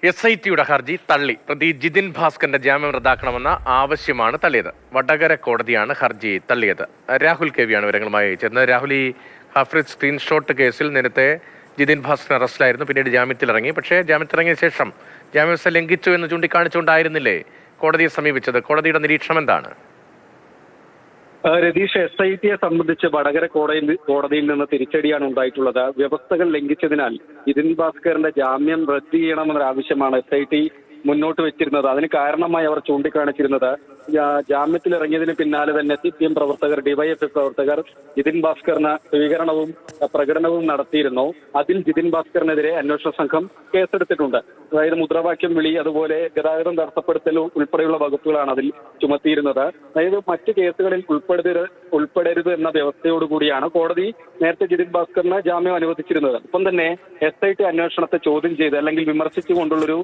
SITയുടെ ഹർജി തള്ളി. പ്രതി ജിതിൻ ഭാസ്കറിന്റെ ജാമ്യം റദ്ദാക്കണമെന്ന ആവശ്യമാണ് തള്ളിയത്. വടകര കോടതിയാണ് ഹർജി തള്ളിയത്. രാഹുൽ KV ആണ് വിവരങ്ങളുമായി ചേർന്നത്. രാഹുൽ, ഈ ഹഫ്രീദ് സ്ക്രീൻഷോട്ട് കേസിൽ നേരത്തെ ജിതിൻ ഭാസ്കർ അറസ്റ്റിലായിരുന്നു, പിന്നീട് ജാമ്യത്തിലിറങ്ങി. പക്ഷേ ജാമ്യത്തിലിറങ്ങിയ ശേഷം ജാമ്യവ്യവസ്ഥ ലംഘിച്ചു എന്ന് ചൂണ്ടിക്കാണിച്ചുകൊണ്ടായിരുന്നില്ലേ കോടതിയെ സമീപിച്ചത്? കോടതിയുടെ നിരീക്ഷണം എന്താണ്? രതീഷ്, SITയെ സംബന്ധിച്ച് വടകര കോടതിയിൽ നിന്ന് തിരിച്ചടിയാണ് ഉണ്ടായിട്ടുള്ളത്. വ്യവസ്ഥകൾ ലംഘിച്ചതിനാൽ ജിതിൻ ഭാസ്കറിന്റെ ജാമ്യം റദ്ദ് ചെയ്യണമെന്നൊരു ആവശ്യമാണ് SIT മുന്നോട്ട് വെച്ചിരുന്നത്. അതിന് കാരണമായി അവർ ചൂണ്ടിക്കാണിച്ചിരുന്നത് ജാമ്യത്തിലിറങ്ങിയതിന് പിന്നാലെ തന്നെ CPM പ്രവർത്തകർ, DYFI പ്രവർത്തകർ ജിതിൻ ഭാസ്കറിന് സ്വീകരണവും പ്രകടനവും നടത്തിയിരുന്നു. അതിൽ ജിതിൻ ഭാസ്കറിനെതിരെ അന്വേഷണ സംഘം കേസെടുത്തിട്ടുണ്ട്. അതായത് മുദ്രാവാക്യം വിളി, അതുപോലെ ഗതാഗതം തടസ്സപ്പെടുത്തൽ ഉൾപ്പെടെയുള്ള വകുപ്പുകളാണ് അതിൽ ചുമത്തിയിരുന്നത്. അതായത് മറ്റ് കേസുകളിൽ ഉൾപ്പെടരുത് എന്ന വ്യവസ്ഥയോടുകൂടിയാണ് കോടതി നേരത്തെ ജിതിൻ ഭാസ്കറിന് ജാമ്യം അനുവദിച്ചിരുന്നത്. ഒപ്പം തന്നെ SIT അന്വേഷണത്തെ ചോദ്യം ചെയ്ത് അല്ലെങ്കിൽ വിമർശിച്ചുകൊണ്ടുള്ളൊരു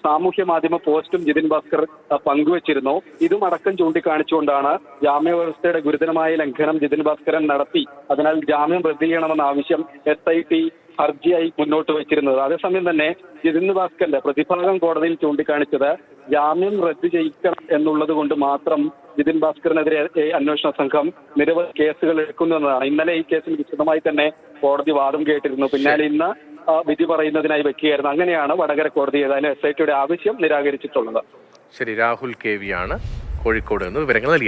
സാമൂഹ്യ മാധ്യമ പോസ്റ്റും ജിതിൻ ഭാസ്കർ പങ്കുവച്ചിരുന്നു. ഇതും അടക്കം ചൂണ്ടിക്കാണിച്ചുകൊണ്ടാണ് ജാമ്യ വ്യവസ്ഥയുടെ ഗുരുതരമായ ലംഘനം ജിതിൻ ഭാസ്കരൻ നടത്തി, അതിനാൽ ജാമ്യം റദ്ദ് ചെയ്യണമെന്ന ആവശ്യം SIT ഹർജിയായി മുന്നോട്ട് വെച്ചിരുന്നത്. അതേസമയം തന്നെ ജിതിൻ ഭാസ്കറിന്റെ പ്രതിഭാഗം കോടതിയിൽ ചൂണ്ടിക്കാണിച്ചത് ജാമ്യം റദ്ദ് ചെയ്യിക്കണം എന്നുള്ളത് കൊണ്ട് മാത്രം ജിതിൻ ഭാസ്കറിനെതിരെ അന്വേഷണ സംഘം നിരവധി കേസുകൾ എടുക്കുന്നു എന്നതാണ്. ഇന്നലെ ഈ കേസിൽ വിശദമായി തന്നെ കോടതി വാദം കേട്ടിരുന്നു. പിന്നാലെ ഇന്ന് വിധി പറയുന്നതിനായി വെക്കുകയായിരുന്നു. അങ്ങനെയാണ് വടകര കോടതി ഏതായാലും SITയുടെ ആവശ്യം നിരാകരിച്ചിട്ടുള്ളത്. ശരി, രാഹുൽ KV ആണ് കോഴിക്കോട് നിന്ന് വിവരങ്ങൾ നൽകി.